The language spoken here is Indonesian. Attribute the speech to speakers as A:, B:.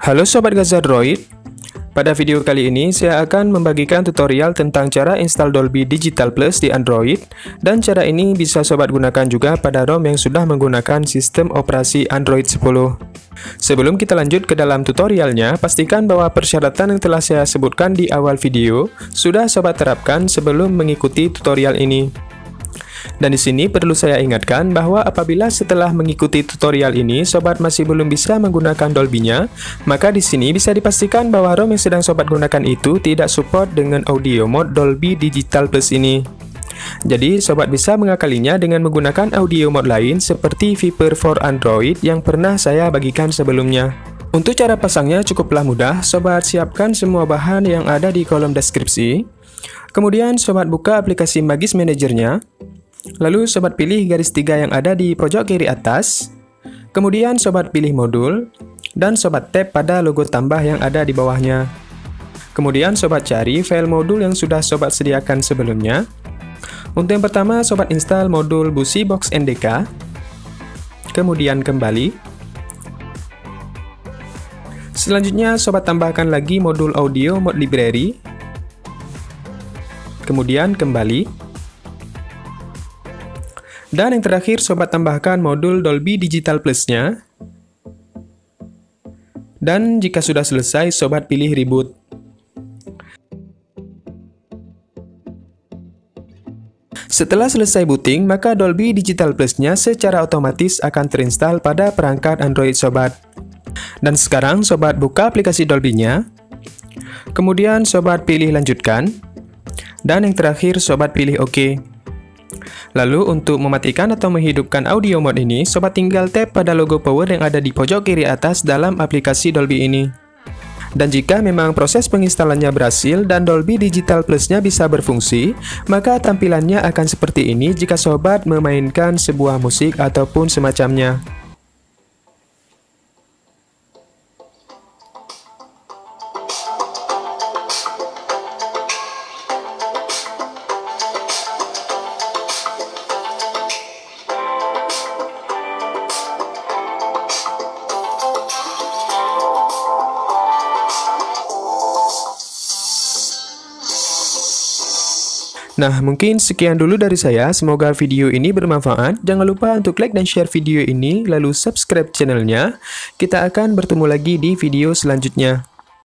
A: Halo Sobat Gazadroid, pada video kali ini saya akan membagikan tutorial tentang cara install Dolby Digital Plus di Android, dan cara ini bisa Sobat gunakan juga pada ROM yang sudah menggunakan sistem operasi Android 10. Sebelum kita lanjut ke dalam tutorialnya, pastikan bahwa persyaratan yang telah saya sebutkan di awal video sudah Sobat terapkan sebelum mengikuti tutorial ini. Dan di sini perlu saya ingatkan bahwa apabila setelah mengikuti tutorial ini Sobat masih belum bisa menggunakan Dolby-nya, maka di sini bisa dipastikan bahwa ROM yang sedang Sobat gunakan itu tidak support dengan audio mode Dolby Digital Plus ini. Jadi Sobat bisa mengakalinya dengan menggunakan audio mode lain seperti Viper for Android yang pernah saya bagikan sebelumnya. Untuk cara pasangnya cukuplah mudah. Sobat siapkan semua bahan yang ada di kolom deskripsi. Kemudian Sobat buka aplikasi Magis Manager-nya. Lalu Sobat pilih garis 3 yang ada di pojok kiri atas. Kemudian Sobat pilih modul, dan Sobat tap pada logo tambah yang ada di bawahnya. Kemudian Sobat cari file modul yang sudah Sobat sediakan sebelumnya. Untuk yang pertama Sobat install modul Busybox NDK. Kemudian kembali. Selanjutnya Sobat tambahkan lagi modul audio mode library. Kemudian kembali. Dan yang terakhir Sobat tambahkan modul Dolby Digital Plus-nya. Dan jika sudah selesai Sobat pilih reboot. Setelah selesai booting, maka Dolby Digital Plus-nya secara otomatis akan terinstall pada perangkat Android Sobat. Dan sekarang Sobat buka aplikasi Dolby-nya. Kemudian Sobat pilih lanjutkan. Dan yang terakhir Sobat pilih OK. Lalu untuk mematikan atau menghidupkan audio mode ini, Sobat tinggal tap pada logo power yang ada di pojok kiri atas dalam aplikasi Dolby ini. Dan jika memang proses penginstalannya berhasil dan Dolby Digital Plus-nya bisa berfungsi, maka tampilannya akan seperti ini jika Sobat memainkan sebuah musik ataupun semacamnya. Nah, mungkin sekian dulu dari saya. Semoga video ini bermanfaat. Jangan lupa untuk like dan share video ini, lalu subscribe channelnya. Kita akan bertemu lagi di video selanjutnya.